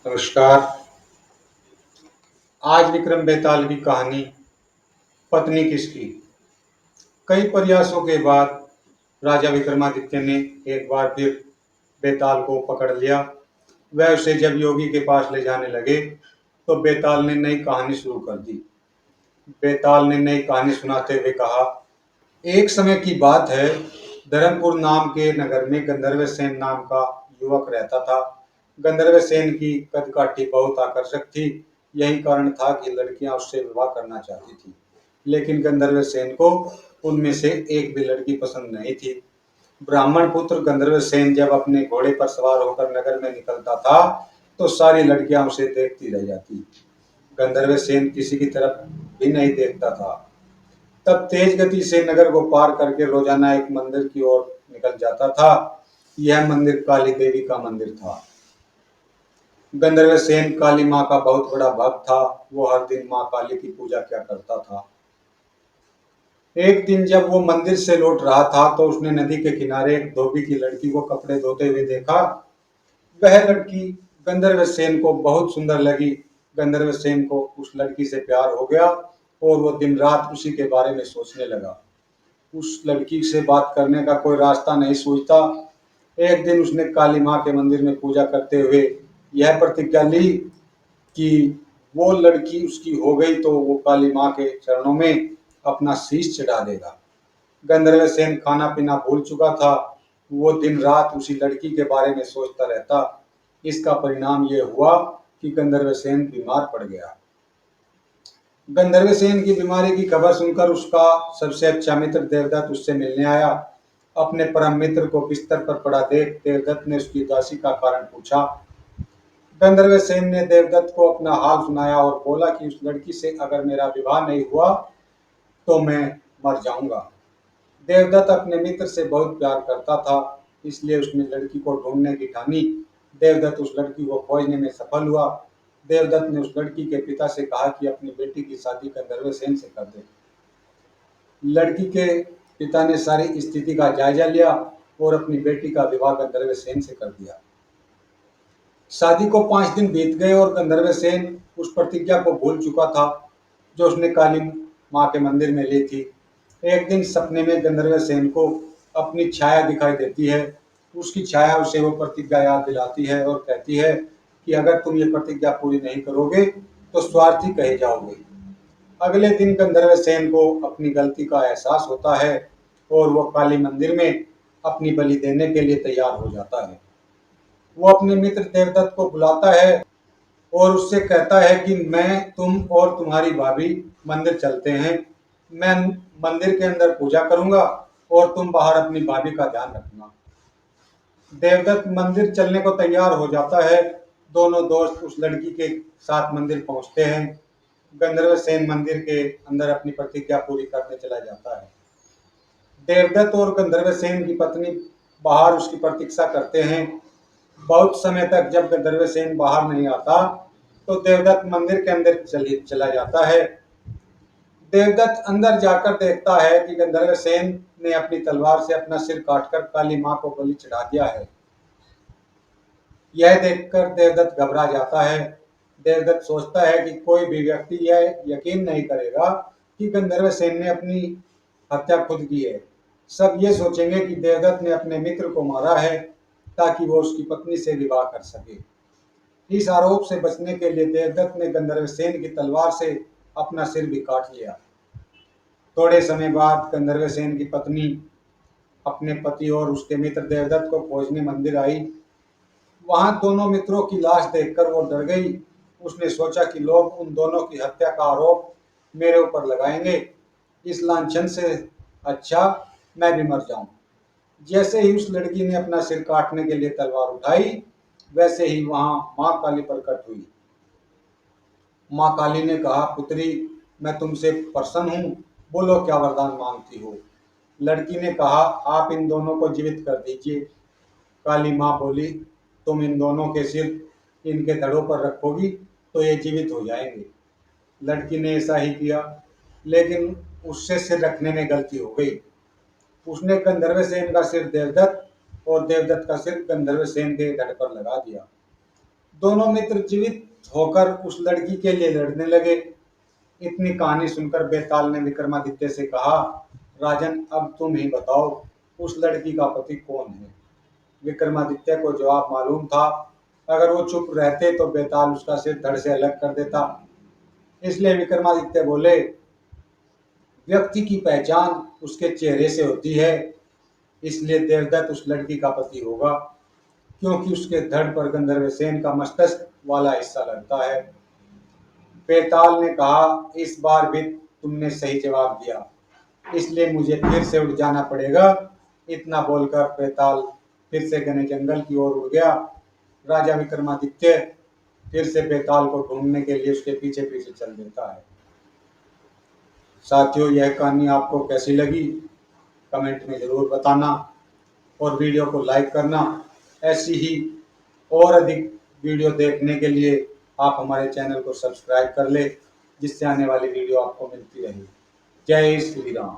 नमस्कार। आज विक्रम बेताल की कहानी पत्नी किसकी। कई प्रयासों के बाद राजा विक्रमादित्य ने एक बार फिर बेताल को पकड़ लिया। वह उसे जब योगी के पास ले जाने लगे तो बेताल ने नई कहानी शुरू कर दी। बेताल ने नई कहानी सुनाते हुए कहा, एक समय की बात है, धर्मपुर नाम के नगर में गंधर्व सेन नाम का युवक रहता था। गंधर्व सेन की कदकाठी बहुत आकर्षक थी। यही कारण था कि लड़कियां उससे विवाह करना चाहती थी, लेकिन गंधर्व सेन को उनमें से एक भी लड़की पसंद नहीं थी। ब्राह्मण पुत्र गंधर्व सेन जब अपने घोड़े पर सवार होकर नगर में निकलता था तो सारी लड़कियां उसे देखती रह जाती। गंधर्व सेन किसी की तरफ भी नहीं देखता था। तब तेज गति से नगर को पार करके रोजाना एक मंदिर की ओर निकल जाता था। यह मंदिर काली देवी का मंदिर था। गंधर्व सेन काली माँ का बहुत बड़ा भक्त था। वो हर दिन माँ काली की पूजा किया करता था। एक दिन जब वो मंदिर से लौट रहा था तो उसने नदी के किनारे एक धोबी की लड़की को कपड़े धोते हुए देखा। वह लड़की गंधर्व सेन को बहुत सुंदर लगी। गंधर्व सेन को उस लड़की से प्यार हो गया और वो दिन रात उसी के बारे में सोचने लगा। उस लड़की से बात करने का कोई रास्ता नहीं सूझता। एक दिन उसने काली माँ के मंदिर में पूजा करते हुए यह प्रतिज्ञा ली कि वो लड़की उसकी हो गई तो वो काली माँ के चरणों में अपना शीश चढ़ा देगा। गंधर्व सेन खाना पीना भूल चुका था। वो दिन रात उसी लड़की के बारे में सोचता रहता। इसका परिणाम ये हुआ कि गंधर्व सेन बीमार पड़ गया। गंधर्व सेन की बीमारी की खबर सुनकर उसका सबसे अच्छा मित्र देवदत्त उससे मिलने आया। अपने परम मित्र को बिस्तर पर पड़ा देख देवदत्त ने उसकी उदासी का कारण पूछा। गंधर्व सेन ने देवदत्त को अपना हाल सुनाया और बोला कि उस लड़की से अगर मेरा विवाह नहीं हुआ तो मैं मर जाऊंगा। देवदत्त अपने मित्र से बहुत प्यार करता था, इसलिए उसने लड़की को ढूंढने की ठानी। देवदत्त उस लड़की को खोजने में सफल हुआ। देवदत्त ने उस लड़की के पिता से कहा कि अपनी बेटी की शादी गंधर्व सेन से कर दे। लड़की के पिता ने सारी स्थिति का जायजा लिया और अपनी बेटी का विवाह गंधर्व सेन से कर दिया। शादी को 5 दिन बीत गए और गंधर्व सेन उस प्रतिज्ञा को भूल चुका था जो उसने काली माँ के मंदिर में ली थी। एक दिन सपने में गंधर्व सेन को अपनी छाया दिखाई देती है। उसकी छाया उसे वो प्रतिज्ञा याद दिलाती है और कहती है कि अगर तुम ये प्रतिज्ञा पूरी नहीं करोगे तो स्वार्थी कहे जाओगे। अगले दिन गंधर्व सेन को अपनी गलती का एहसास होता है और वो काली मंदिर में अपनी बलि देने के लिए तैयार हो जाता है। वो अपने मित्र देवदत्त को बुलाता है और उससे कहता है कि मैं, तुम और तुम्हारी भाभी मंदिर चलते हैं। मैं मंदिर के अंदर पूजा करूंगा और तुम बाहर अपनी भाभी का ध्यान रखना। देवदत्त मंदिर चलने को तैयार हो जाता है। दोनों दोस्त उस लड़की के साथ मंदिर पहुंचते हैं। गंधर्व सेन मंदिर के अंदर अपनी प्रतिज्ञा पूरी करने चला जाता है। देवदत्त और गंधर्व सेन की पत्नी बाहर उसकी प्रतीक्षा करते हैं। बहुत समय तक जब गंधर्व सेन बाहर नहीं आता तो देवदत्त मंदिर के अंदर चला जाता है। देवदत्त अंदर जाकर देखता है कि गंधर्व सेन ने अपनी तलवार से अपना सिर काटकर काली माँ को बलि चढ़ा दिया है। यह देखकर देवदत्त घबरा जाता है। देवदत्त सोचता है कि कोई भी व्यक्ति यह यकीन नहीं करेगा कि गंधर्व सेन ने अपनी हत्या खुद की है। सब ये सोचेंगे कि देवदत्त ने अपने मित्र को मारा है ताकि वो उसकी पत्नी से विवाह कर सके। इस आरोप से बचने के लिए देवदत्त ने गंधर्व सेन की तलवार से अपना सिर भी काट लिया। थोड़े समय बाद गंधर्व सेन की पत्नी अपने पति और उसके मित्र देवदत्त को खोजने मंदिर आई। वहां दोनों मित्रों की लाश देखकर वो डर गई। उसने सोचा कि लोग उन दोनों की हत्या का आरोप मेरे ऊपर लगाएंगे। इस लांछन से अच्छा मैं भी मर जाऊं। जैसे ही उस लड़की ने अपना सिर काटने के लिए तलवार उठाई, वैसे ही वहां मां काली प्रकट हुई। मां काली ने कहा, पुत्री, मैं तुमसे प्रसन्न हूं, बोलो क्या वरदान मांगती हो। लड़की ने कहा, आप इन दोनों को जीवित कर दीजिए। काली माँ बोली, तुम इन दोनों के सिर इनके धड़ों पर रखोगी तो ये जीवित हो जाएंगे। लड़की ने ऐसा ही किया, लेकिन उससे सिर रखने में गलती हो गई। उसने गंधर्व सेन का सिर देवदत्त और देवदत्त का सिर गंधर्व सेन के धड़ पर लगा दिया। दोनों मित्र जीवित होकर उस लड़की के लिए लड़ने लगे। इतनी कहानी सुनकर बेताल ने विक्रमादित्य से कहा, राजन अब तुम ही बताओ, उस लड़की का पति कौन है? विक्रमादित्य को जवाब मालूम था। अगर वो चुप रहते तो बेताल उसका सिर धड़ से अलग कर देता। इसलिए विक्रमादित्य बोले, व्यक्ति की पहचान उसके चेहरे से होती है, इसलिए देवदत्त उस लड़की का पति होगा, क्योंकि उसके धड़ पर गंधर्वसेन का मस्तिष्क वाला हिस्सा लगता है। बेताल ने कहा, इस बार भी तुमने सही जवाब दिया, इसलिए मुझे फिर से उड़ जाना पड़ेगा। इतना बोलकर बेताल फिर से घने जंगल की ओर उड़ गया। राजा विक्रमादित्य फिर से बेताल को ढूंढने के लिए उसके पीछे पीछे चल देता है। साथियों, यह कहानी आपको कैसी लगी कमेंट में ज़रूर बताना और वीडियो को लाइक करना। ऐसी ही और अधिक वीडियो देखने के लिए आप हमारे चैनल को सब्सक्राइब कर ले, जिससे आने वाली वीडियो आपको मिलती रहे। जय श्री राम।